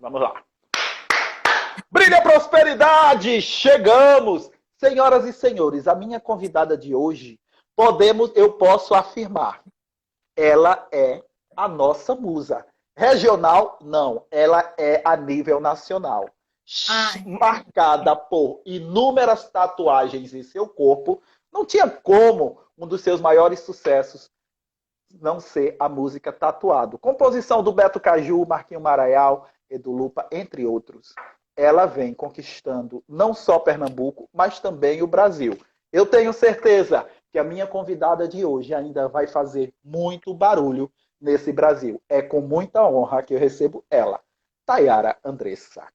Vamos lá. Brilha prosperidade! Chegamos! Senhoras e senhores, a minha convidada de hoje, eu posso afirmar, ela é a nossa musa. Regional, não. Ela é a nível nacional. Ai, Marcada por inúmeras tatuagens em seu corpo, não tinha como um dos seus maiores sucessos não ser a música Tatuado. Composição do Beto Caju, Marquinho Maraial, Edu Lupa, entre outros. Ela vem conquistando não só Pernambuco, mas também o Brasil. Eu tenho certeza que a minha convidada de hoje ainda vai fazer muito barulho nesse Brasil. É com muita honra que eu recebo ela, Tayara Andressa.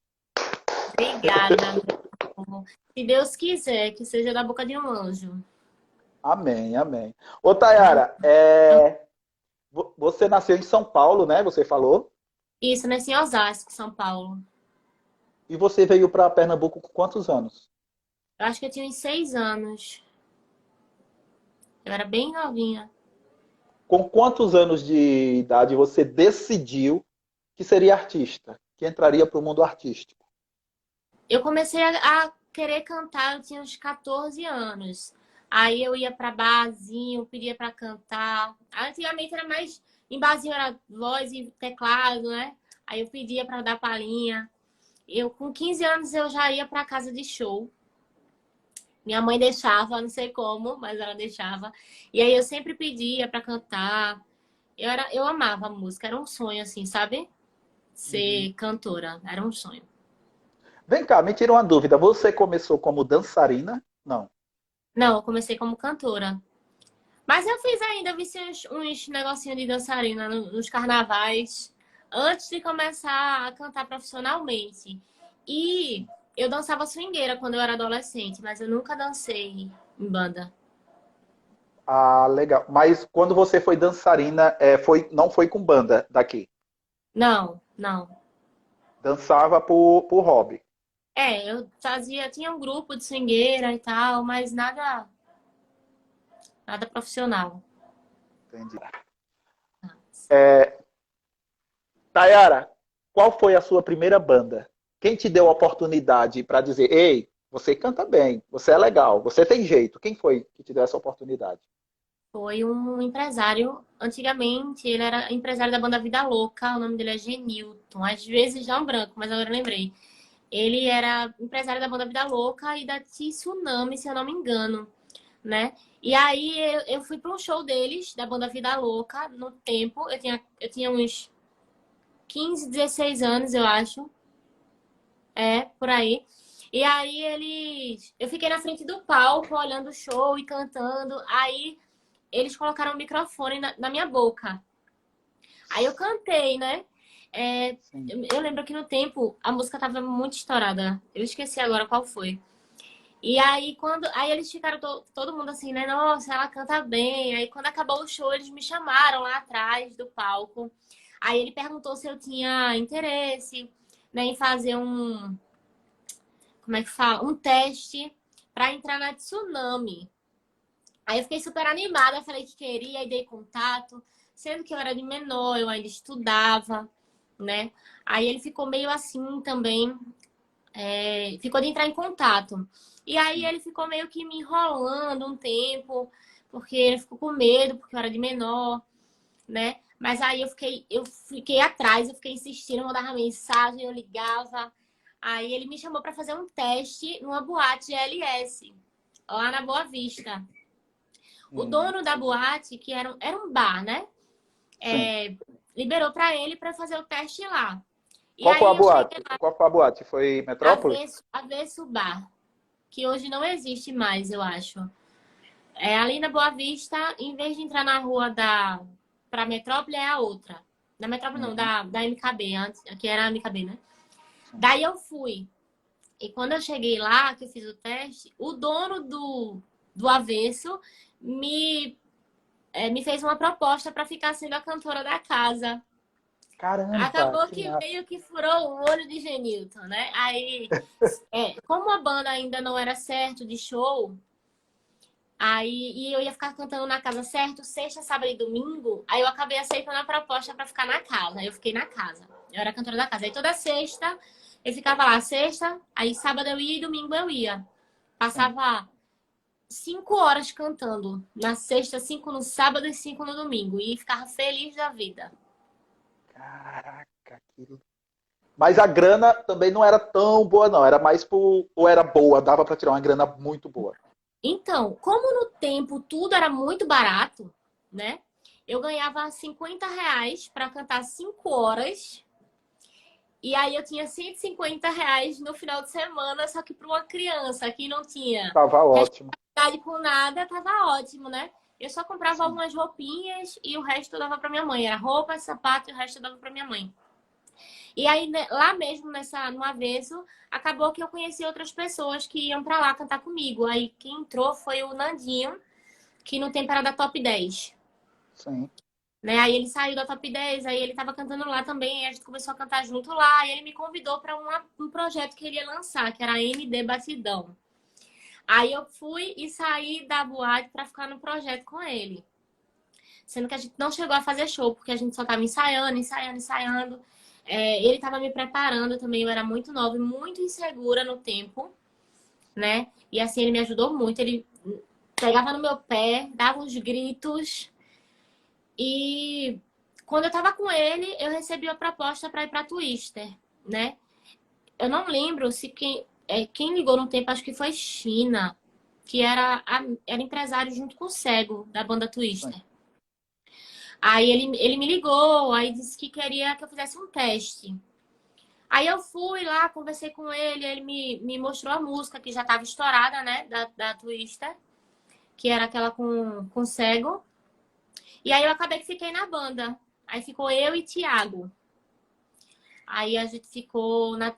obrigada, meu amor. Se Deus quiser, que seja da boca de um anjo. Amém, amém. Ô, Amém. Tayara, você nasceu em São Paulo, né? Você falou. Isso, nasci em Osasco, São Paulo. E você veio para Pernambuco com quantos anos? Eu acho que eu tinha uns 6 anos. Eu era bem novinha. Com quantos anos de idade você decidiu que seria artista, que entraria para o mundo artístico? Eu comecei a querer cantar, eu tinha uns 14 anos. Aí eu ia pra barzinho, pedia pra cantar. Antigamente era mais... Em barzinho era voz e teclado, né? Aí eu pedia pra dar palhinha. Eu, com 15 anos, eu já ia pra casa de show. Minha mãe deixava, não sei como, mas ela deixava. E aí eu sempre pedia pra cantar. Eu amava a música, era um sonho, assim, sabe? Uhum. Ser cantora, era um sonho. Vem cá, me tira uma dúvida. Você começou como dançarina? Não. Não, eu comecei como cantora. Mas eu fiz ainda, vi uns negocinhos de dançarina nos carnavais, antes de começar a cantar profissionalmente. E eu dançava swingueira quando eu era adolescente, mas eu nunca dancei em banda. Ah, legal. Mas quando você foi dançarina, não foi com banda daqui. Não, não. Dançava por hobby. Eu fazia, tinha um grupo de swingueira e tal, mas nada profissional. Entendi. Tayara, qual foi a sua primeira banda? Quem te deu a oportunidade para dizer, ei, você canta bem, você é legal, você tem jeito? Quem foi que te deu essa oportunidade? Foi um empresário, antigamente ele era empresário da banda Vida Louca, o nome dele é Genilton. Às vezes dá um branco, mas agora eu lembrei. Ele era empresário da banda Vida Louca e da Tsunami, se eu não me engano, né? E aí eu fui para um show deles, da banda Vida Louca, no tempo. Eu tinha uns 15, 16 anos, eu acho. Por aí. E aí eu fiquei na frente do palco, olhando o show e cantando. Aí eles colocaram o microfone na minha boca. Aí eu cantei, né? É, Sim. eu lembro que no tempo a música tava muito estourada. Eu esqueci agora qual foi. E aí aí eles ficaram todo mundo assim, né? Nossa, ela canta bem. Aí quando acabou o show, eles me chamaram lá atrás do palco. Aí ele perguntou se eu tinha interesse, né, em fazer como é que fala? Um teste para entrar na Tsunami. Aí eu fiquei super animada, falei que queria e dei contato, sendo que eu era de menor, eu ainda estudava, né? Aí ele ficou meio assim também, ficou de entrar em contato. E aí ele ficou meio que me enrolando um tempo, porque ele ficou com medo, porque eu era de menor, né? Mas aí eu fiquei atrás, eu fiquei insistindo, eu mandava mensagem, eu ligava. Aí ele me chamou para fazer um teste numa boate GLS, lá na Boa Vista. O dono da Entendi. boate, que era um bar, né? Sim. Liberou para ele para fazer o teste lá. E Qual foi a aí eu cheguei boate? lá, Qual foi a boate? Foi Metrópole? Avesso Bar, que hoje não existe mais, eu acho. Ali na Boa Vista, em vez de entrar na rua pra Metrópole, é a outra. Da Metrópole não, Uhum. da MKB, antes, que era a MKB, né? Sim. Daí eu fui. E quando eu cheguei lá, que eu fiz o teste, o dono do Avesso me, me fez uma proposta para ficar sendo a cantora da casa. Caramba, Acabou que que massa. meio que furou o olho de Genilton, né? Aí, como a banda ainda não era certo de show, e eu ia ficar cantando na casa certo, sexta, sábado e domingo, aí eu acabei aceitando a proposta para ficar na casa. Eu fiquei na casa. Eu era cantora da casa. Aí toda sexta eu ficava lá, sexta, aí sábado eu ia e domingo eu ia. Sim. Passava 5 horas cantando. Na sexta, 5 no sábado e 5 no domingo. E ficava feliz da vida. Caraca, aquilo. Mas a grana também não era tão boa, não. Era mais por. Ou era boa, dava para tirar uma grana muito boa. Então, como no tempo tudo era muito barato, né? Eu ganhava R$ 50 para cantar 5 horas. E aí eu tinha R$ 150 no final de semana, só que para uma criança que não tinha Tava ótimo. responsabilidade com nada, tava ótimo, né? Eu só comprava Sim. algumas roupinhas e o resto eu dava para minha mãe. Era roupa, sapato e o resto eu dava para minha mãe. E aí, né, lá mesmo, no Avesso, acabou que eu conheci outras pessoas que iam pra lá cantar comigo. Aí quem entrou foi o Nandinho, que no tempo era da Top 10. Sim. Né? Aí ele saiu da Top 10, aí ele tava cantando lá também, a gente começou a cantar junto lá, e ele me convidou para um projeto que ele ia lançar, que era a MD Batidão. Aí eu fui e saí da boate para ficar no projeto com ele. Sendo que a gente não chegou a fazer show, porque a gente só tava ensaiando, ensaiando, ensaiando. Ele tava me preparando também, eu era muito nova e muito insegura no tempo, né? E assim, ele me ajudou muito, ele pegava no meu pé, dava uns gritos. E quando eu tava com ele, eu recebi a proposta para ir pra Twister, né? Eu não lembro se quem ligou no tempo, acho que foi China, que era empresário junto com o Cego, da banda Sim. Twister. Aí ele me ligou, aí disse que queria que eu fizesse um teste. Aí eu fui lá, conversei com ele me mostrou a música que já estava estourada, né, da Twister, que era aquela com Cego. E aí eu acabei que fiquei na banda. Aí ficou eu e Thiago. Aí a gente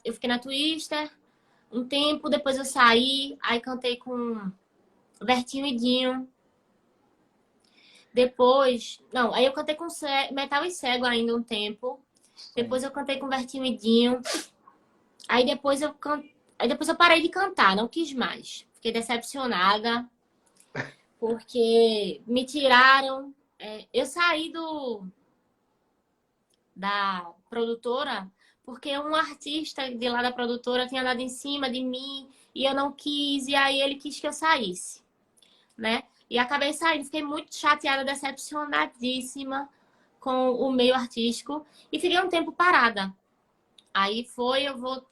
eu fiquei na Twister um tempo, depois eu saí, aí cantei com Bertinho e Dinho. Depois, não, aí eu cantei com Metal e Cego ainda um tempo. Sim. Depois eu cantei com Bertinho e Dinho. Aí depois eu parei de cantar, não quis mais. Fiquei decepcionada, porque me tiraram. Eu saí da produtora porque um artista de lá da produtora tinha dado em cima de mim e eu não quis, e aí ele quis que eu saísse, né? E acabei saindo, fiquei muito chateada, decepcionadíssima com o meio artístico e fiquei um tempo parada. Aí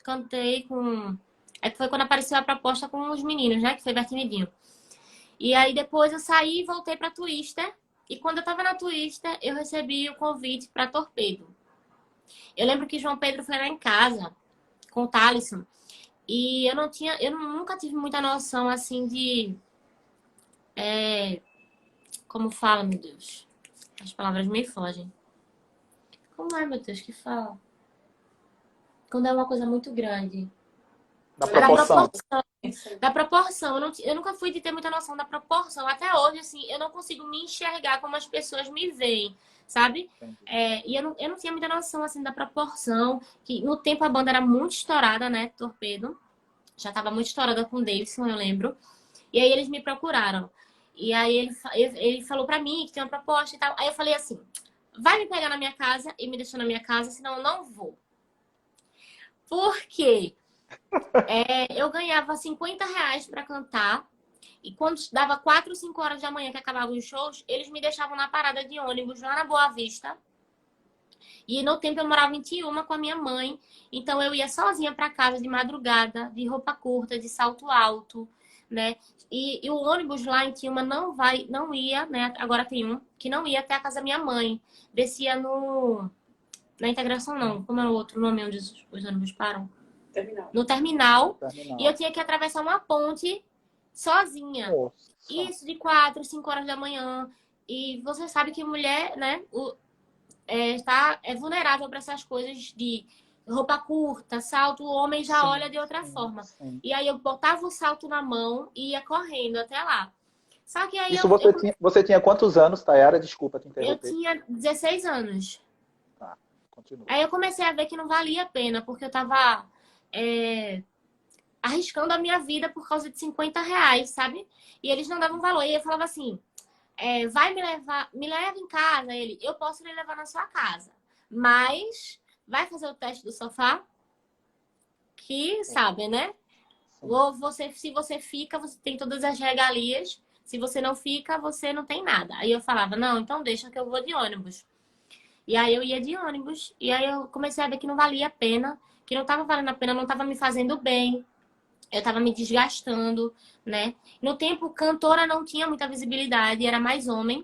cantei com. Aí foi quando apareceu a proposta com os meninos, né? Que foi Bertinho e Dinho. E aí depois eu saí e voltei pra Twister. E quando eu tava na Twister, eu recebi o convite pra Torpedo. Eu lembro que João Pedro foi lá em casa com o Thalisson. E eu nunca tive muita noção assim de. Como fala, meu Deus? As palavras me fogem. Como é, meu Deus, que fala? Quando é uma coisa muito grande. Da Da proporção. proporção. Da proporção. Eu nunca fui de ter muita noção da proporção. Até hoje, assim, eu não consigo me enxergar como as pessoas me veem, sabe? Entendi. E eu não tinha muita noção, assim, da proporção. Que no tempo a banda era muito estourada, né? Torpedo. Já tava muito estourada com o Davidson, eu lembro. E aí eles me procuraram. E aí ele falou pra mim que tem uma proposta e tal. Aí eu falei assim, vai me pegar na minha casa e me deixar na minha casa, senão eu não vou. Por quê? Eu ganhava R$ 50 pra cantar. E quando dava 4 ou 5 horas da manhã que acabavam os shows, eles me deixavam na parada de ônibus lá na Boa Vista. E no tempo eu morava em Tiúma com a minha mãe. Então eu ia sozinha pra casa de madrugada, de roupa curta, de salto alto, né? E o ônibus lá em Tiúma não ia, né? Agora tem um que não ia até a casa da minha mãe. Descia na integração não. Como é o outro nome onde os ônibus param? Terminal. No terminal. E eu Terminal. tinha que atravessar uma ponte sozinha. Nossa. Isso de 4, 5 horas da manhã. E você sabe que mulher, né, é vulnerável para essas coisas de roupa curta, salto, o homem já olha Sim, de outra sim, forma. sim. E aí eu botava o salto na mão e ia correndo até lá. Só que aí Isso você tinha quantos anos, Tayara? Desculpa te eu interromper. tinha 16 anos. Tá, continua. Aí eu comecei a ver que não valia a pena, porque eu tava arriscando a minha vida por causa de R$ 50, sabe? E eles não davam valor. E eu falava assim, vai me levar, me leva em casa. Eu posso lhe levar na sua casa, mas vai fazer o teste do sofá, que sabe, né? Sim. Ou você, se você fica, você tem todas as regalias. Se você não fica, você não tem nada. Aí eu falava, não, então deixa que eu vou de ônibus. E aí eu ia de ônibus. E aí eu comecei a ver que não valia a pena, que não estava valendo a pena, não estava me fazendo bem. Eu estava me desgastando, né? No tempo, cantora não tinha muita visibilidade, era mais homem.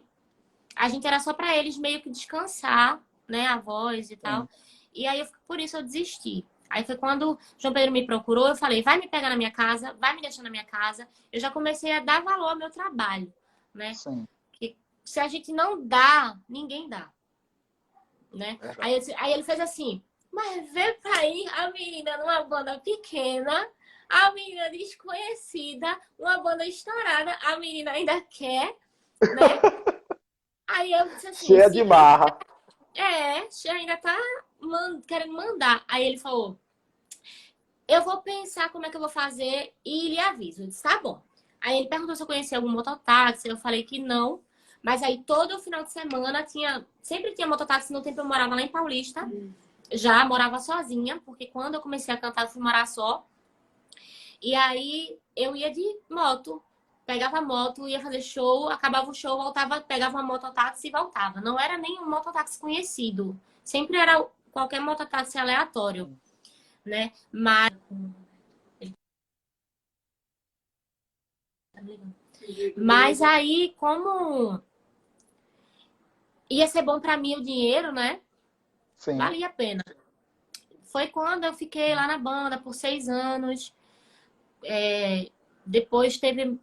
A gente era só para eles meio que descansar, né? A voz e tal. Sim. E aí, por isso eu desisti. Aí foi quando João Pedro me procurou, eu falei, vai me pegar na minha casa, vai me deixar na minha casa. Eu já comecei a dar valor ao meu trabalho, né? Sim. Que se a gente não dá, ninguém dá, né? Verdade. Aí ele fez assim, mas vê pra ir a menina numa banda pequena, a menina desconhecida, uma banda estourada, a menina ainda quer, né? Aí eu disse assim, Cheia se de marra. ainda tá querendo mandar. Aí ele falou, eu vou pensar como é que eu vou fazer e lhe aviso. Eu disse, tá bom. Aí ele perguntou se eu conhecia algum mototáxi, eu falei que não. Mas aí todo final de semana sempre tinha mototáxi. No tempo eu morava lá em Paulista. Já morava sozinha, porque quando eu comecei a cantar eu fui morar só. E aí eu ia de moto. Pegava a moto, ia fazer show, acabava o show, voltava, pegava uma mototáxi e voltava. Não era nenhum mototáxi conhecido. Sempre era qualquer mototáxi aleatório, né? Mas aí, como ia ser bom pra mim o dinheiro, né? Sim. Valia a pena. Foi quando eu fiquei lá na banda por 6 anos. Depois teve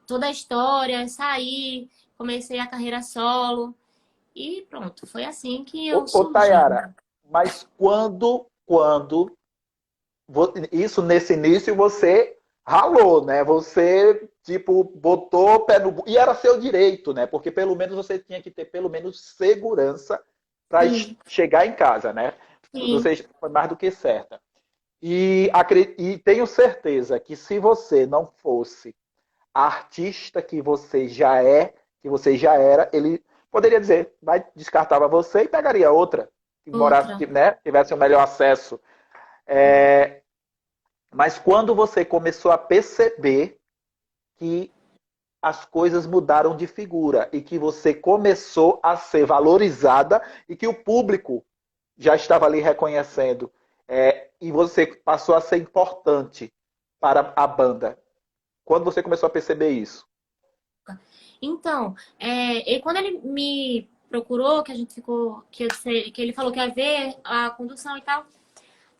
toda a história, saí, comecei a carreira solo. E pronto, foi assim que eu Ô, surgi. Tayara, mas isso nesse início você ralou, né? Você, tipo, botou o pé no... E era seu direito, né? Porque pelo menos você tinha que ter pelo menos segurança para Sim, chegar em casa, né? sim, Você foi mais do que certa. E tenho certeza que se você não fosse a artista que você já era, ele poderia dizer, vai descartava você e pegaria outra que morasse, outra. né, tivesse o melhor acesso. É, mas quando você começou a perceber que as coisas mudaram de figura e que você começou a ser valorizada e que o público já estava ali reconhecendo, e você passou a ser importante para a banda. Quando você começou a perceber isso? Então, e quando ele me procurou, que a gente ficou, que ele falou que ia ver a condução e tal,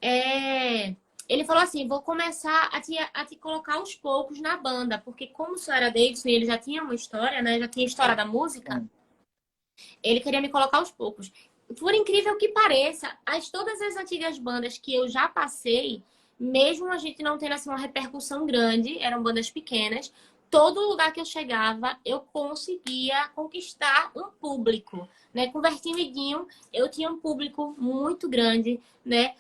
é, ele falou assim, vou começar a te colocar aos poucos na banda, porque como o senhor era Davidson e ele já tinha uma história, né, já tinha história da música, Sim, ele queria me colocar aos poucos. Por incrível que pareça, todas as antigas bandas que eu já passei, mesmo a gente não tendo assim, uma repercussão grande, eram bandas pequenas, todo lugar que eu chegava, eu conseguia conquistar um público, né? Com Vertinho e Dinho, eu tinha um público muito grande, né?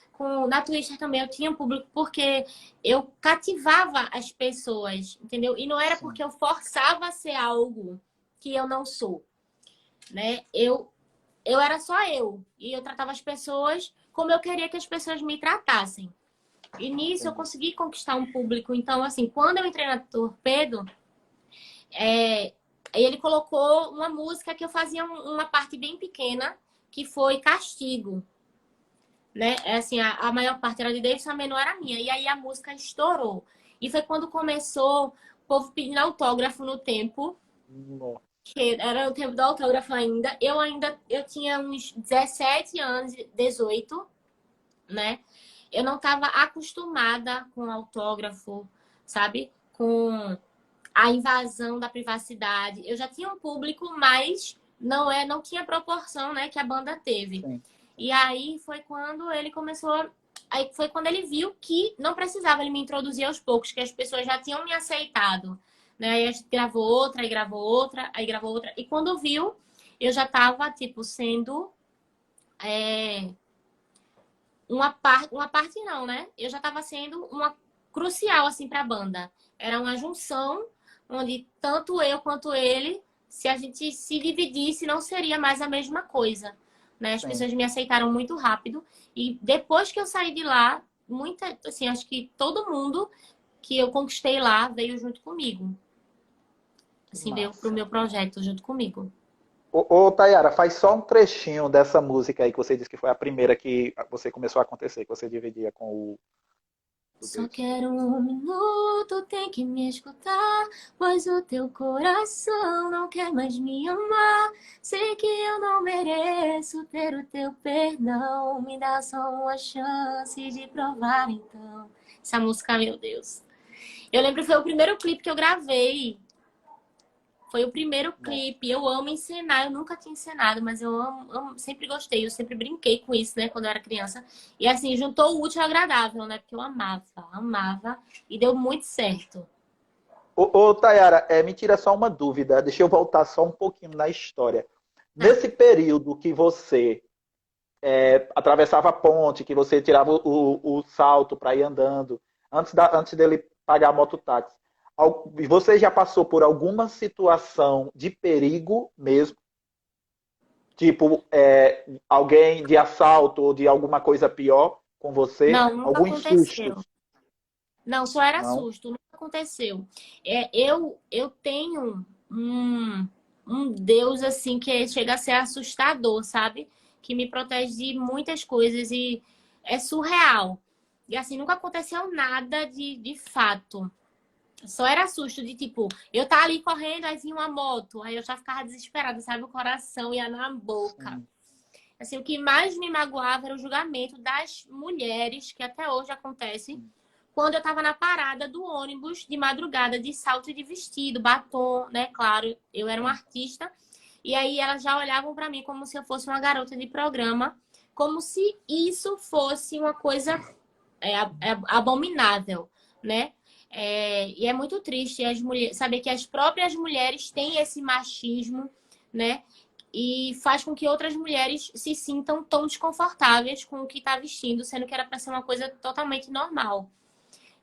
Na Twister também eu tinha um público porque eu cativava as pessoas, entendeu? E não era sim, porque eu forçava a ser algo que eu não sou, né? Eu era só eu. E eu tratava as pessoas como eu queria que as pessoas me tratassem. E nisso eu entendi. consegui conquistar um público. Então, assim, quando eu entrei na Torpedo, é, ele colocou uma música que eu fazia uma parte bem pequena, que foi Castigo. Né? Assim, a maior parte era de Davidson, a menor era minha. E aí a música estourou. E foi quando começou o povo pedindo autógrafo no tempo, que era o tempo do autógrafo ainda. Eu tinha uns 17 anos, 18, né? Eu não estava acostumada com autógrafo, sabe? Com a invasão da privacidade. Eu já tinha um público, mas não tinha proporção, né, que a banda teve. Sim, E aí foi quando ele começou. Aí foi quando ele viu que não precisava ele me introduzir aos poucos, que as pessoas já tinham me aceitado. Né? Aí a gente gravou outra, aí gravou outra, aí gravou outra. E quando viu, eu já tava, tipo, sendo uma parte não, né? Eu já tava sendo uma crucial, assim, pra banda. Era uma junção onde tanto eu quanto ele, se a gente se dividisse, não seria mais a mesma coisa. né? As Sim. pessoas me aceitaram muito rápido. E depois que eu saí de lá, muita, assim, acho que todo mundo que eu conquistei lá veio junto comigo. Que Assim, veio pro massa. meu projeto junto comigo. Ô, Tayara, faz só um trechinho dessa música aí que você disse que foi a primeira que você começou a acontecer, que você dividia com o Só Deus. quero um minuto, tem que me escutar, pois o teu coração não quer mais me amar. Sei que eu não mereço ter o teu perdão, me dá só uma chance de provar então. Essa música, meu Deus. Eu lembro que foi o primeiro clipe que eu gravei. Foi o primeiro Nossa. clipe. Eu amo encenar. Eu nunca tinha encenado, mas eu sempre gostei. Eu sempre brinquei com isso, né? Quando eu era criança. E assim, juntou o útil ao agradável, né? Porque eu amava, amava. E deu muito certo. Ô, Tayara, me tira só uma dúvida. Deixa eu voltar só um pouquinho na história. Tá. Nesse período que você atravessava a ponte, que você tirava o salto para ir andando, antes dele pagar a mototáxi, você já passou por alguma situação de perigo mesmo? Tipo, alguém de assalto ou de alguma coisa pior com você? Não, nunca Alguns aconteceu. sustos? Não, só era Não? susto. Nunca aconteceu. Eu tenho um Deus, assim, que chega a ser assustador, sabe? Que me protege de muitas coisas e é surreal. E assim, nunca aconteceu nada de fato. Só era susto de tipo, eu tava ali correndo, aí vinha uma moto, aí eu já ficava desesperada, sabe? O coração ia na boca. Sim. Assim, o que mais me magoava era o julgamento das mulheres, que até hoje acontece, quando eu tava na parada do ônibus de madrugada, de salto e de vestido, batom, né? Claro, eu era uma Sim. artista. E aí elas já olhavam pra mim como se eu fosse uma garota de programa, como se isso fosse uma coisa abominável, né? E é muito triste as mulheres, saber que as próprias mulheres têm esse machismo, né? E faz com que outras mulheres se sintam tão desconfortáveis com o que está vestindo, sendo que era para ser uma coisa totalmente normal.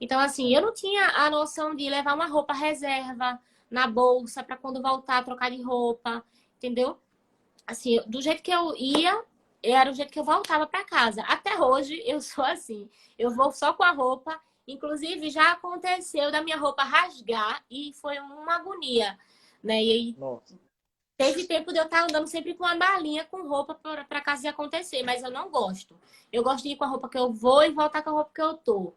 Então, assim, eu não tinha a noção de levar uma roupa reserva na bolsa para quando voltar trocar de roupa, entendeu? Assim, do jeito que eu ia, era o jeito que eu voltava para casa. Até hoje eu sou assim. Eu vou só com a roupa. Inclusive, já aconteceu da minha roupa rasgar e foi uma agonia, né? E aí Nossa. teve tempo de eu estar andando sempre com uma malinha com roupa para caso de acontecer, mas eu não gosto. Eu gosto de ir com a roupa que eu vou e voltar com a roupa que eu tô.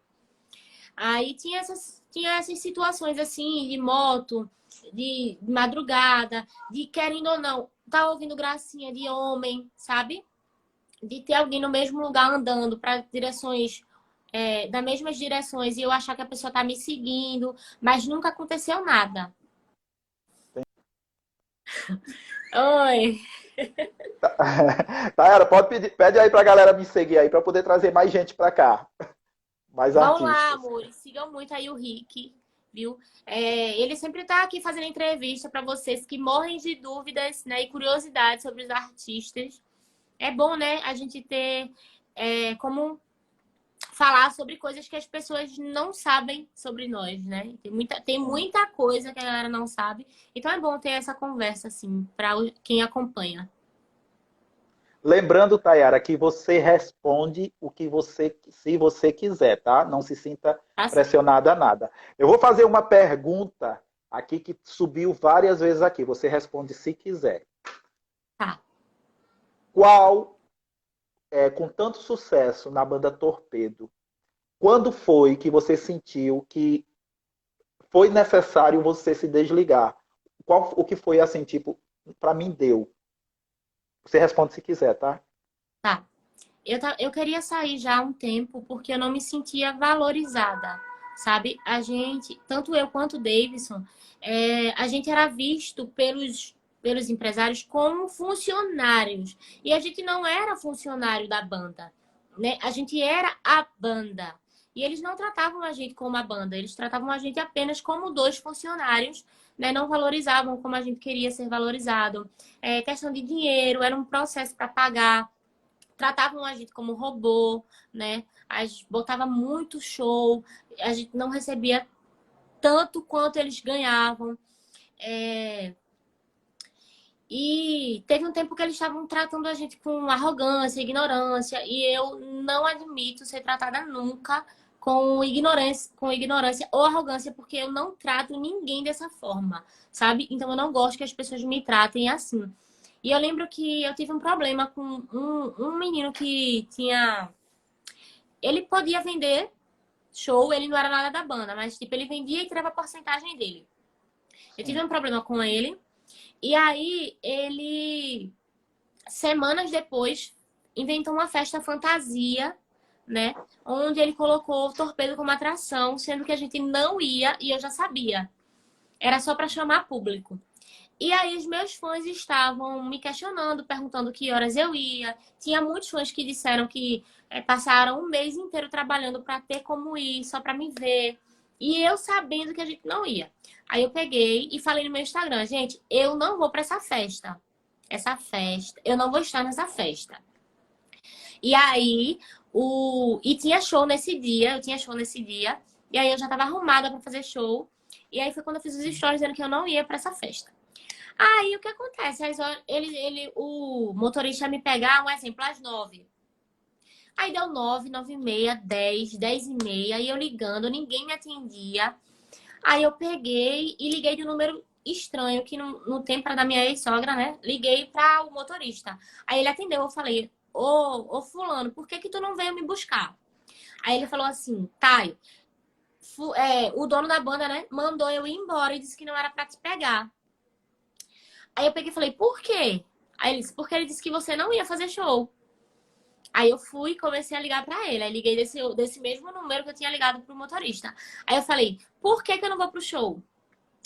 Aí tinha essas situações assim, de moto, de madrugada, de querendo ou não, tá ouvindo gracinha de homem, sabe? De ter alguém no mesmo lugar andando para direções, das mesmas direções, e eu achar que a pessoa tá me seguindo, mas nunca aconteceu nada. Oi, Tayara, pede aí pra galera me seguir aí, pra poder trazer mais gente pra cá. Mais vão lá, artistas. amores, sigam muito aí o Rick, viu? Ele sempre tá aqui fazendo entrevista para vocês que morrem de dúvidas, né, e curiosidades sobre os artistas. É bom, né, a gente ter como falar sobre coisas que as pessoas não sabem sobre nós, né? Tem Sim. muita coisa que a galera não sabe. Então é bom ter essa conversa, assim, para quem acompanha. Lembrando, Tayara, que você responde o que se você quiser, tá? Não se sinta Tá certo. pressionada a nada. Eu vou fazer uma pergunta aqui que subiu várias vezes aqui. Você responde se quiser. Tá. Qual, com tanto sucesso na banda Torpedo, quando foi que você sentiu que foi necessário você se desligar? O que foi assim, tipo, para mim deu? Você responde se quiser, tá? Tá. Eu queria sair já há um tempo porque eu não me sentia valorizada, sabe? A gente, tanto eu quanto o Davidson, a gente era visto pelos empresários como funcionários. E a gente não era funcionário da banda, né? A gente era a banda. E eles não tratavam a gente como a banda, eles tratavam a gente apenas como dois funcionários, né? Não valorizavam como a gente queria ser valorizado. Questão de dinheiro, era um processo para pagar, tratavam a gente como robô, né? A gente botava muito show, a gente não recebia tanto quanto eles ganhavam. É... E teve um tempo que eles estavam tratando a gente com arrogância, ignorância, e eu não admito ser tratada nunca com ignorância ou arrogância, porque eu não trato ninguém dessa forma, sabe? Então eu não gosto que as pessoas me tratem assim. E eu lembro que eu tive um problema com um menino que tinha. Ele podia vender show, ele não era nada da banda, mas tipo, ele vendia e tirava a porcentagem dele. Eu tive Sim. um problema com ele. E aí, ele, semanas depois, inventou uma festa fantasia, né? Onde ele colocou o Torpedo como atração, sendo que a gente não ia e eu já sabia. Era só para chamar público. E aí, os meus fãs estavam me questionando, perguntando que horas eu ia. Tinha muitos fãs que disseram que passaram um mês inteiro trabalhando para ter como ir, só para me ver. E eu sabendo que a gente não ia. Aí eu peguei e falei no meu Instagram, gente, eu não vou para essa festa. Essa festa, eu não vou estar nessa festa. E aí, e tinha show nesse dia, eu tinha show nesse dia. E aí eu já tava arrumada para fazer show. E aí foi quando eu fiz os stories dizendo que eu não ia para essa festa. Aí o que acontece? O motorista ia me pegar, um exemplo, às 9. Aí deu 9, 9h30, 10, 10h30, e eu ligando, ninguém me atendia. Aí eu peguei e liguei de um número estranho, que no tempo era da minha ex-sogra, né? Liguei para o motorista. Aí ele atendeu, eu falei, ô fulano, por que que tu não veio me buscar? Aí ele falou assim, Thay, o dono da banda, né, mandou eu ir embora e disse que não era para te pegar. Aí eu peguei e falei, por quê? Aí ele disse, porque ele disse que você não ia fazer show. Aí eu fui e comecei a ligar pra ele. Aí liguei desse mesmo número que eu tinha ligado pro motorista. Aí eu falei, por que que eu não vou pro show?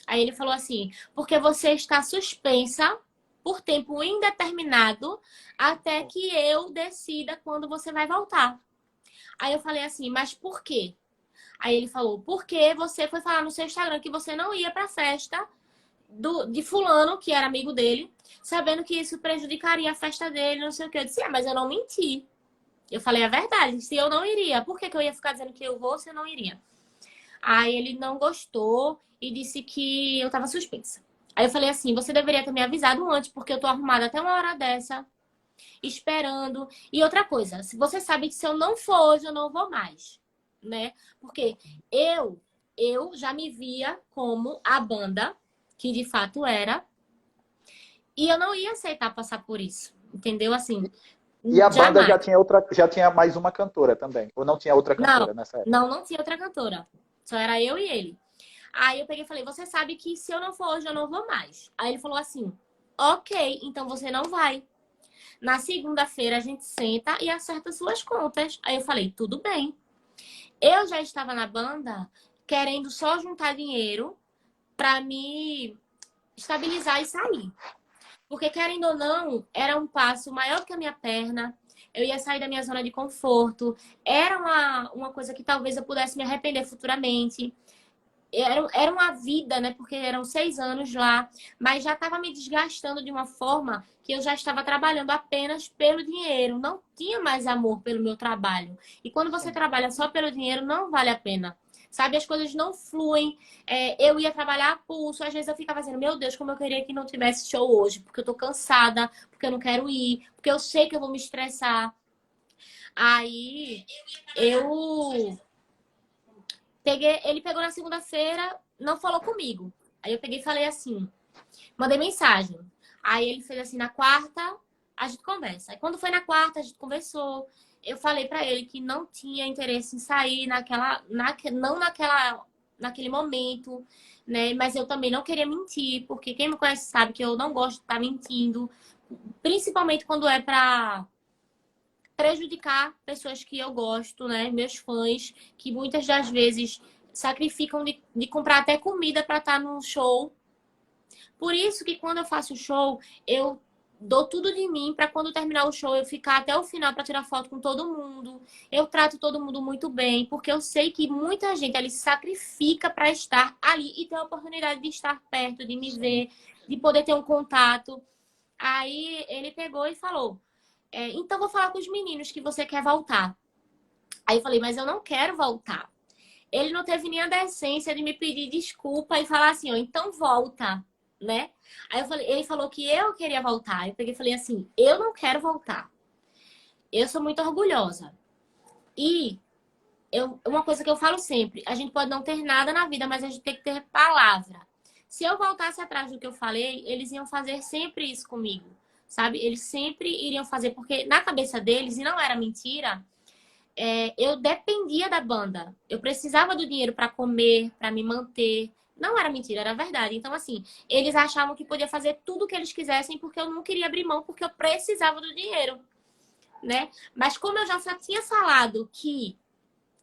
Aí ele falou assim, porque você está suspensa por tempo indeterminado até que eu decida quando você vai voltar. Aí eu falei assim, mas por quê? Aí ele falou, porque você foi falar no seu Instagram que você não ia pra festa de fulano, que era amigo dele, sabendo que isso prejudicaria a festa dele, não sei o que. Eu disse, mas eu não menti. Eu falei a verdade, se eu não iria, por que que eu ia ficar dizendo que eu vou se eu não iria? Aí ele não gostou e disse que eu tava suspensa. Aí eu falei assim, você deveria ter me avisado antes, porque eu tô arrumada até uma hora dessa, esperando. E outra coisa, se você sabe que se eu não for hoje, eu não vou mais, né? Porque eu, eu já me via como a banda, que de fato era, e eu não ia aceitar passar por isso, entendeu? Assim, E a banda jamais. já tinha mais uma cantora também. Ou não tinha outra Não, cantora nessa época? não tinha outra cantora. Só era eu e ele. Aí eu peguei e falei, você sabe que se eu não for hoje, eu não vou mais. Aí ele falou assim, ok, então você não vai. Na segunda-feira a gente senta e acerta suas contas. Aí eu falei, tudo bem. Eu já estava na banda querendo só juntar dinheiro pra me estabilizar e sair. Porque, querendo ou não, era um passo maior que a minha perna. Eu ia sair da minha zona de conforto. Era uma coisa que talvez eu pudesse me arrepender futuramente. Era uma vida, né? Porque eram 6 anos lá. Mas já estava me desgastando de uma forma que eu já estava trabalhando apenas pelo dinheiro. Não tinha mais amor pelo meu trabalho. E quando você Sim. trabalha só pelo dinheiro, não vale a pena. Sabe, as coisas não fluem. Eu ia trabalhar a pulso. Às vezes eu ficava dizendo, meu Deus, como eu queria que não tivesse show hoje. Porque eu tô cansada, porque eu não quero ir, porque eu sei que eu vou me estressar. Aí eu peguei, ele pegou na segunda-feira, não falou comigo. Aí eu peguei e falei assim, mandei mensagem. Aí ele fez assim, na quarta, a gente conversa. Aí quando foi na quarta, a gente conversou. Eu falei pra ele que não tinha interesse em sair não naquele momento, né? Mas eu também não queria mentir, porque quem me conhece sabe que eu não gosto de estar mentindo, principalmente quando é pra prejudicar pessoas que eu gosto, né? Meus fãs, que muitas das vezes sacrificam de comprar até comida para estar no show. Por isso que quando eu faço show, eu dou tudo de mim para quando terminar o show eu ficar até o final para tirar foto com todo mundo. Eu trato todo mundo muito bem, porque eu sei que muita gente ali se sacrifica para estar ali e ter a oportunidade de estar perto, de me Sim. ver, de poder ter um contato. Aí ele pegou e falou: então vou falar com os meninos que você quer voltar. Aí eu falei, mas eu não quero voltar. Ele não teve nem a decência de me pedir desculpa e falar assim, ó, então volta. né? Aí eu falei, ele falou que eu queria voltar. Eu peguei e falei assim, eu não quero voltar. Eu sou muito orgulhosa. E uma coisa que eu falo sempre, a gente pode não ter nada na vida, mas a gente tem que ter palavra. Se eu voltasse atrás do que eu falei, eles iam fazer sempre isso comigo, sabe? Eles sempre iriam fazer, porque na cabeça deles, e não era mentira, eu dependia da banda. Eu precisava do dinheiro para comer, para me manter. Não era mentira, era verdade. Então, assim, eles achavam que podia fazer tudo o que eles quisessem porque eu não queria abrir mão, porque eu precisava do dinheiro, né? Mas como eu já tinha falado que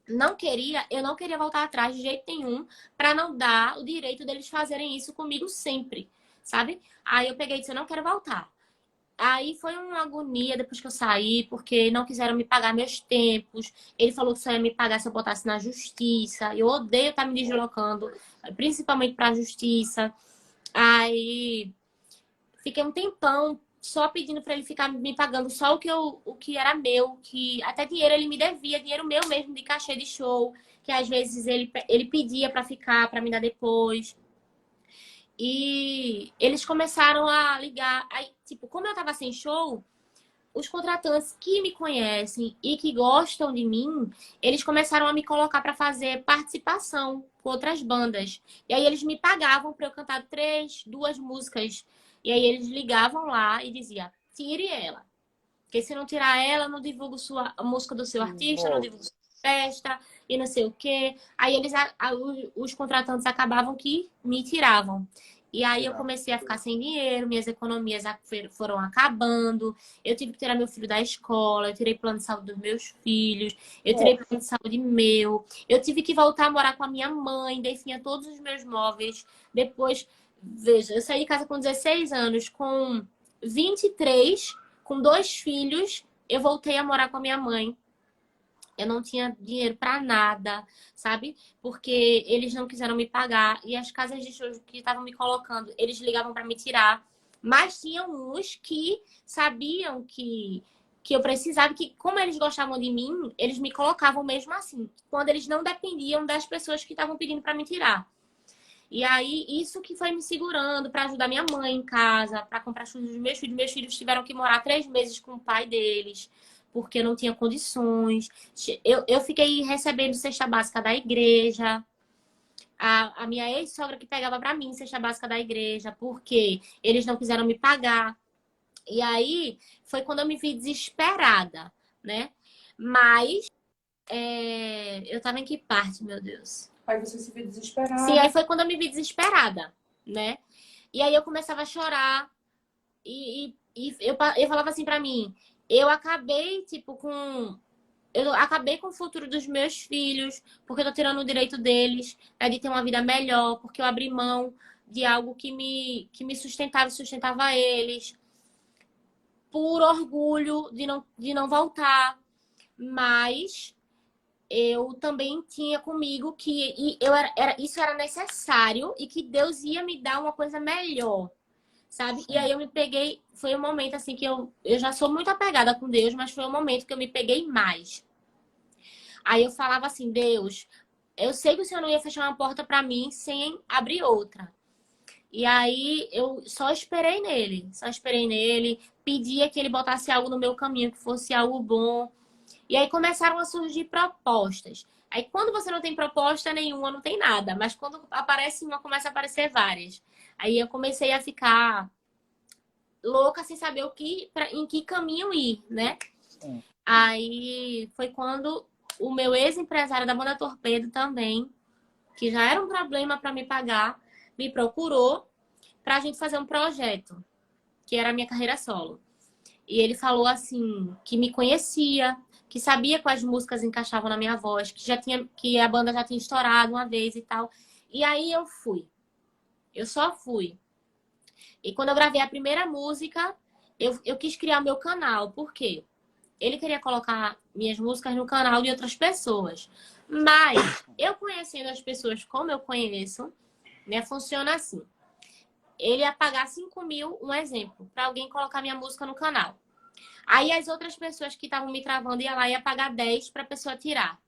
não queria, eu não queria voltar atrás de jeito nenhum para não dar o direito deles fazerem isso comigo sempre, sabe? Aí eu peguei e disse, eu não quero voltar. Aí foi uma agonia depois que eu saí, porque não quiseram me pagar meus tempos. Ele falou que só ia me pagar se eu botasse na justiça. Eu odeio estar me deslocando, principalmente para a justiça. Aí fiquei um tempão só pedindo para ele ficar me pagando só o que era meu, que até dinheiro ele me devia, dinheiro meu mesmo de cachê de show, que às vezes ele pedia para ficar, para me dar depois. E eles começaram a ligar. Aí, tipo, como eu tava sem show, os contratantes que me conhecem e que gostam de mim, eles começaram a me colocar para fazer participação com outras bandas. E aí eles me pagavam para eu cantar duas músicas. E aí eles ligavam lá e diziam, tire ela. Porque se não tirar ela, não divulgo a música do seu artista, não divulgo sua festa e não sei o quê. Aí os contratantes acabavam que me tiravam. E aí eu comecei a ficar sem dinheiro, minhas economias foram acabando. Eu tive que tirar meu filho da escola, eu tirei plano de saúde dos meus filhos, eu tirei plano de saúde meu. Eu tive que voltar a morar com a minha mãe, definha todos os meus móveis. Depois, veja, eu saí de casa com 16 anos, com 23, com 2 filhos, eu voltei a morar com a minha mãe. Eu não tinha dinheiro para nada, sabe? Porque eles não quiseram me pagar. E as casas de show que estavam me colocando, eles ligavam para me tirar. Mas tinham uns que sabiam que eu precisava, que como eles gostavam de mim, eles me colocavam mesmo assim. Quando eles não dependiam das pessoas que estavam pedindo para me tirar. E aí, isso que foi me segurando para ajudar minha mãe em casa, para comprar as coisas dos meus filhos. Meus filhos tiveram que morar 3 meses com o pai deles, porque eu não tinha condições. Eu fiquei recebendo cesta básica da igreja. A minha ex-sogra que pegava para mim cesta básica da igreja, porque eles não quiseram me pagar. E aí, foi quando eu me vi desesperada, né? Mas, eu tava em que parte, meu Deus? Aí você se viu desesperada. Sim, aí foi quando eu me vi desesperada, né? E aí eu começava a chorar e eu falava assim pra mim, eu acabei, tipo, eu acabei com o futuro dos meus filhos, porque eu tô tirando o direito deles, né, de ter uma vida melhor, porque eu abri mão de algo que me sustentava e sustentava eles, por orgulho de não voltar. Mas eu também tinha comigo que isso era necessário e que Deus ia me dar uma coisa melhor, sabe? Sim. E aí eu me peguei, foi um momento assim que eu já sou muito apegada com Deus, mas foi um momento que eu me peguei mais. Aí eu falava assim, Deus, eu sei que o Senhor não ia fechar uma porta para mim sem abrir outra. E aí eu só esperei nele, pedia que ele botasse algo no meu caminho, que fosse algo bom. E aí começaram a surgir propostas. Aí quando você não tem proposta nenhuma, não tem nada. Mas quando aparece uma, começa a aparecer várias. Aí eu comecei a ficar louca sem saber em que caminho ir, né? Sim. Aí foi quando o meu ex-empresário da banda Torpedo também, que já era um problema para me pagar, me procurou para a gente fazer um projeto, que era a minha carreira solo. E ele falou assim, que me conhecia, que sabia quais músicas encaixavam na minha voz, que a banda já tinha estourado uma vez e tal. E aí eu fui. Eu só fui. E quando eu gravei a primeira música, eu quis criar meu canal. Por quê? Ele queria colocar minhas músicas no canal de outras pessoas. Mas eu conhecendo as pessoas como eu conheço, né, funciona assim. Ele ia pagar 5.000, um exemplo, para alguém colocar minha música no canal. Aí as outras pessoas que estavam me travando iam lá e ia pagar 10 para a pessoa tirar.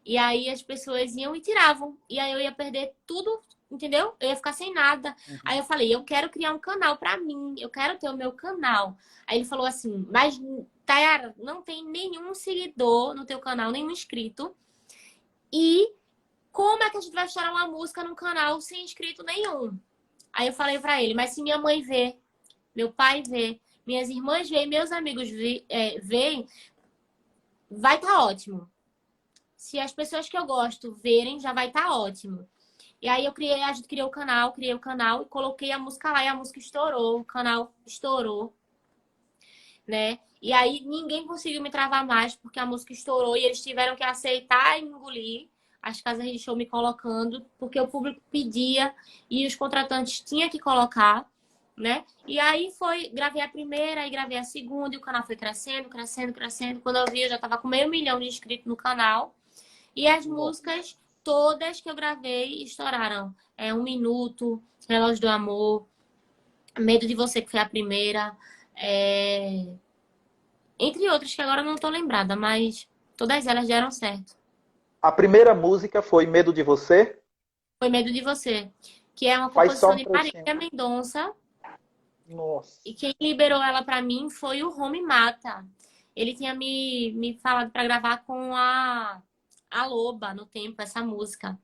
E aí as pessoas iam e tiravam. E aí eu ia perder tudo entendeu? Eu ia ficar sem nada. Uhum. Aí eu falei, eu quero criar um canal pra mim, eu quero ter o meu canal. Aí ele falou assim, mas, Tayara, não tem nenhum seguidor no teu canal, nenhum inscrito. E como é que a gente vai estourar uma música num canal sem inscrito nenhum? Aí eu falei pra ele, mas se minha mãe vê, meu pai vê, minhas irmãs veem, meus amigos veem, vai estar ótimo. Se as pessoas que eu gosto verem, já vai estar ótimo. E aí a gente criei o canal e coloquei a música lá e a música estourou, o canal estourou, né? E aí ninguém conseguiu me travar mais porque a música estourou e eles tiveram que aceitar e engolir as casas de show me colocando, porque o público pedia e os contratantes tinham que colocar, né? E aí gravei a primeira, aí gravei a segunda e o canal foi crescendo, crescendo, crescendo. Quando eu vi, eu já tava com 500 mil de inscritos no canal. E as músicas todas que eu gravei estouraram. Um Minuto, Relógio do Amor, Medo de Você, que foi a primeira. Entre outras que agora eu não tô lembrada, mas todas elas deram certo. A primeira música foi Medo de Você? Foi Medo de Você, que é uma Faz só composição um de trechinho. Marília Mendonça. Nossa. E quem liberou ela pra mim foi o Home Mata. Ele tinha me falado pra gravar com a Loba no tempo, essa música.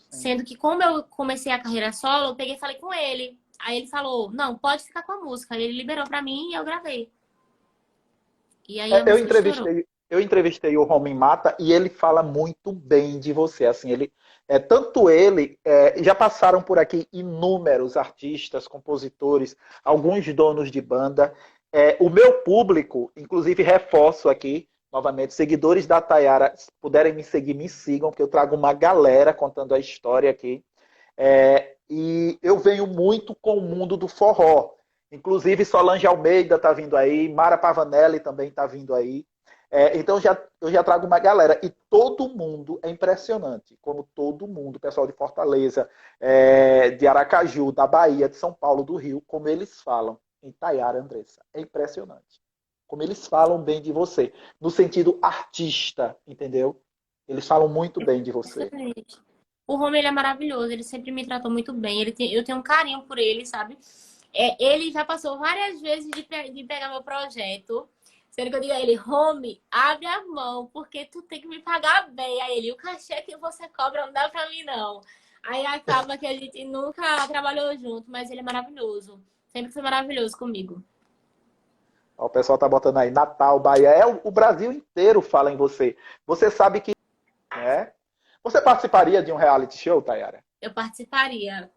Sendo que como eu comecei a carreira solo, eu peguei e falei com ele. Aí ele falou, não, pode ficar com a música. Aí ele liberou pra mim e eu gravei. E aí a música estourou. Eu entrevistei o Homem Mata e ele fala muito bem de você. Assim, tanto ele, já passaram por aqui inúmeros artistas, compositores, alguns donos de banda. O meu público, inclusive reforço aqui, novamente, seguidores da Tayara, se puderem me seguir, me sigam, porque eu trago uma galera contando a história aqui. E eu venho muito com o mundo do forró. Inclusive, Solange Almeida está vindo aí, Mara Pavanelli também está vindo aí. Então, eu já trago uma galera. E todo mundo é impressionante. Como todo mundo, pessoal de Fortaleza, de Aracaju, da Bahia, de São Paulo, do Rio, como eles falam em Tayara, Andressa. É impressionante. Como eles falam bem de você. No sentido artista, entendeu? Eles falam muito bem de você. Exatamente. O Rome, ele é maravilhoso. Ele sempre me tratou muito bem. Eu tenho um carinho por ele, sabe? Ele já passou várias vezes de pegar meu projeto. Sendo que eu digo a ele, Home, abre a mão, porque tu tem que me pagar bem. Aí ele, o cachê que você cobra não dá pra mim, não. Aí acaba que a gente nunca trabalhou junto, mas ele é maravilhoso. Sempre foi maravilhoso comigo. O pessoal tá botando aí, Natal, Bahia. O Brasil inteiro fala em você. Você sabe que... Você participaria de um reality show, Tayara? Eu participaria.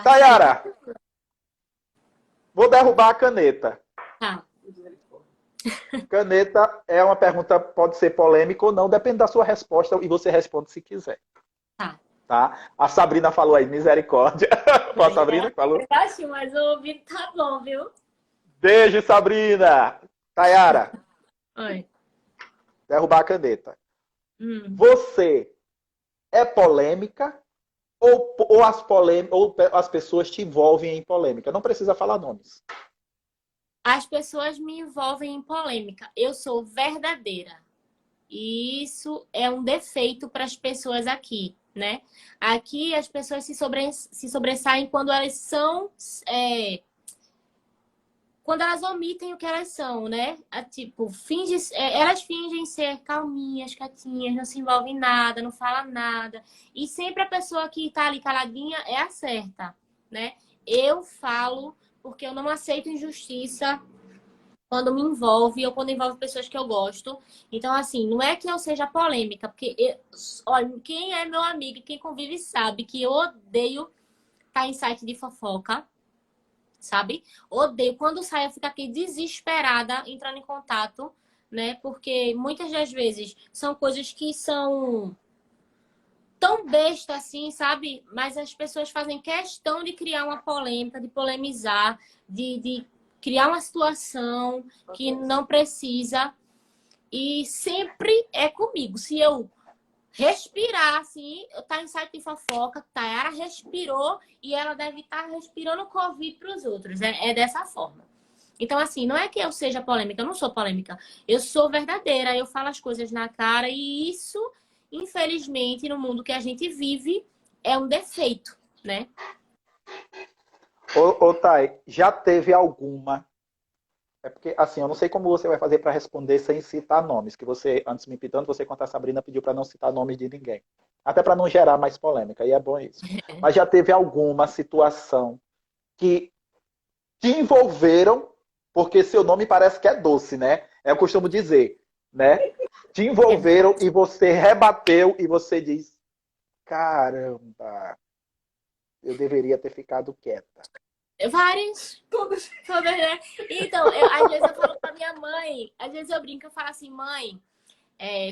Tayara, vou derrubar a caneta. Tá. Caneta é uma pergunta, pode ser polêmica ou não, depende da sua resposta e você responde se quiser. Tá? A Sabrina falou aí, misericórdia. Foi a Sabrina que falou? Acho, mas o ouvido tá bom, viu? Beijo, Sabrina. Tayara. Oi. Derrubar a caneta. Você é polêmica ou as pessoas te envolvem em polêmica? Não precisa falar nomes. As pessoas me envolvem em polêmica. Eu sou verdadeira. E isso é um defeito para as pessoas aqui, né? Aqui as pessoas se sobressaem quando elas são... quando elas omitem o que elas são, né? Tipo, elas fingem ser calminhas, quietinhas, não se envolvem em nada, não falam nada. E sempre a pessoa que tá ali caladinha é a certa, né? Eu falo porque eu não aceito injustiça quando me envolve ou quando envolve pessoas que eu gosto. Então, assim, não é que eu seja polêmica, porque, olha, quem é meu amigo, quem convive sabe que eu odeio estar em site de fofoca, sabe? Odeio. Quando saio, eu fico aqui desesperada entrando em contato, né? Porque muitas das vezes são coisas que são tão besta assim, sabe? Mas as pessoas fazem questão de criar uma polêmica, de polemizar, de criar uma situação que não precisa. E sempre é comigo. Se eu respirar, assim, tá em site de fofoca, Tayara respirou e ela deve estar respirando Covid para os outros. É dessa forma. Então, assim, não é que eu seja polêmica, eu não sou polêmica. Eu sou verdadeira, eu falo as coisas na cara e isso infelizmente, no mundo que a gente vive, é um defeito, né? Ô, Thay, já teve alguma? É porque, assim, eu não sei como você vai fazer para responder sem citar nomes, que você, antes me pitando, você contra a Sabrina pediu para não citar nomes de ninguém. Até para não gerar mais polêmica, e é bom isso. Mas já teve alguma situação que te envolveram, porque seu nome parece que é doce, né? Eu costumo dizer, né? Te envolveram e você rebateu e você diz, caramba, eu deveria ter ficado quieta. Várias. Todas, né? Então, às vezes eu falo pra minha mãe, às vezes eu brinco, eu falo assim, mãe,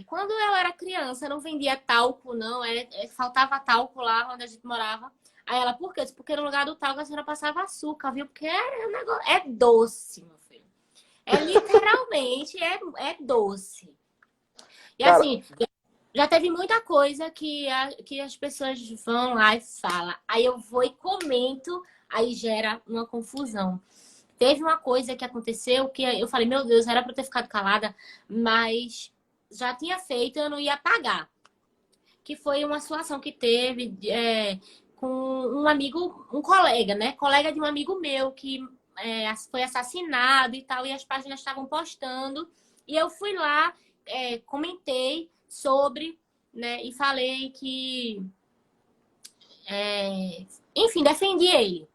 quando eu era criança, não vendia talco, não, faltava talco lá onde a gente morava. Aí ela, por quê? Eu disse, porque no lugar do talco a senhora passava açúcar, viu? Porque um negócio, é doce, meu filho. Literalmente, é doce. E Cara, assim, já teve muita coisa que as pessoas vão lá e falam. Aí eu vou e comento, aí gera uma confusão. Teve uma coisa que aconteceu que eu falei, meu Deus, era para eu ter ficado calada, mas já tinha feito, eu não ia pagar. Que foi uma situação que teve com um amigo, um colega, né? Colega de um amigo meu que foi assassinado e tal, e as páginas estavam postando. E eu fui lá, comentei sobre, né? E falei que, enfim, defendi ele.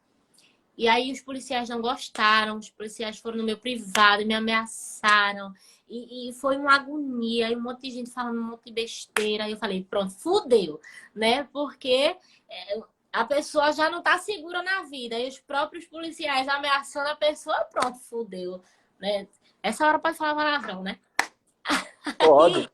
E aí os policiais não gostaram, os policiais foram no meu privado e me ameaçaram. E foi uma agonia, e um monte de gente falando um monte de besteira. E eu falei, pronto, fudeu, né? Porque a pessoa já não tá segura na vida. E os próprios policiais ameaçando a pessoa, pronto, fudeu, né? Essa hora pode falar palavrão, né? pode.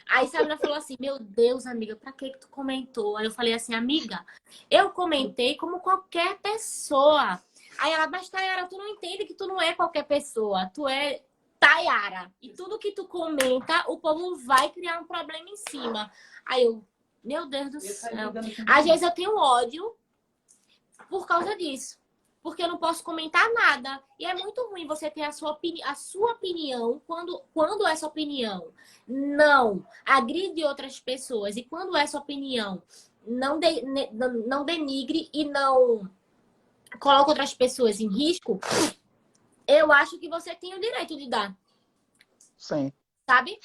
Aí Sabrina falou assim, meu Deus, amiga, pra que tu comentou? Aí eu falei assim, amiga, eu comentei como qualquer pessoa. Aí ela, mas Tayara, tu não entende que tu não é qualquer pessoa, tu é Tayara. E tudo que tu comenta, o povo vai criar um problema em cima. Aí eu, meu Deus do céu. Às vezes eu tenho ódio por causa disso. Porque eu não posso comentar nada. E é muito ruim você ter a sua opinião quando essa opinião não agride outras pessoas. E quando essa opinião não denigre e não coloca outras pessoas em risco, eu acho que você tem o direito de dar. Sim. Sabe?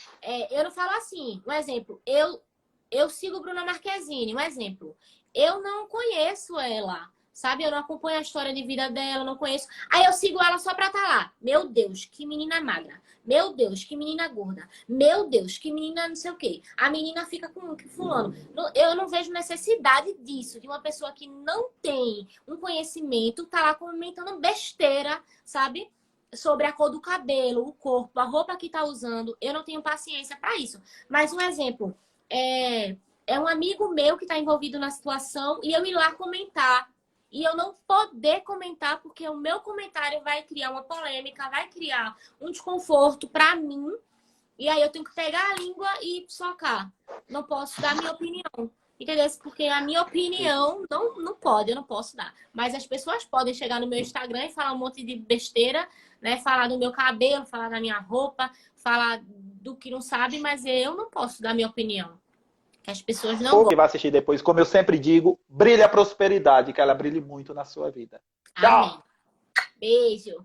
Eu não falo assim. Um exemplo, eu sigo Bruna Marquezine. Um exemplo, eu não conheço ela. Sabe? Eu não acompanho a história de vida dela, não conheço. Aí eu sigo ela só pra estar lá. Meu Deus, que menina magra. Meu Deus, que menina gorda. Meu Deus, que menina não sei o quê. A menina fica com fulano. Eu não vejo necessidade disso, de uma pessoa que não tem um conhecimento, tá lá comentando besteira, sabe? Sobre a cor do cabelo, o corpo, a roupa que tá usando. Eu não tenho paciência pra isso. Mas um exemplo, é um amigo meu que tá envolvido na situação e eu ir lá comentar. E eu não poder comentar, porque o meu comentário vai criar uma polêmica, vai criar um desconforto pra mim. E aí eu tenho que pegar a língua e socar. Não posso dar minha opinião. Entendeu? Porque a minha opinião não pode, eu não posso dar. Mas as pessoas podem chegar no meu Instagram e falar um monte de besteira, né? Falar do meu cabelo, falar da minha roupa, falar do que não sabe, mas eu não posso dar minha opinião. Que as pessoas não Ou que gostam. vai assistir depois, como eu sempre digo, brilhe a prosperidade, que ela brilhe muito na sua vida. Amém. Tchau! Beijo.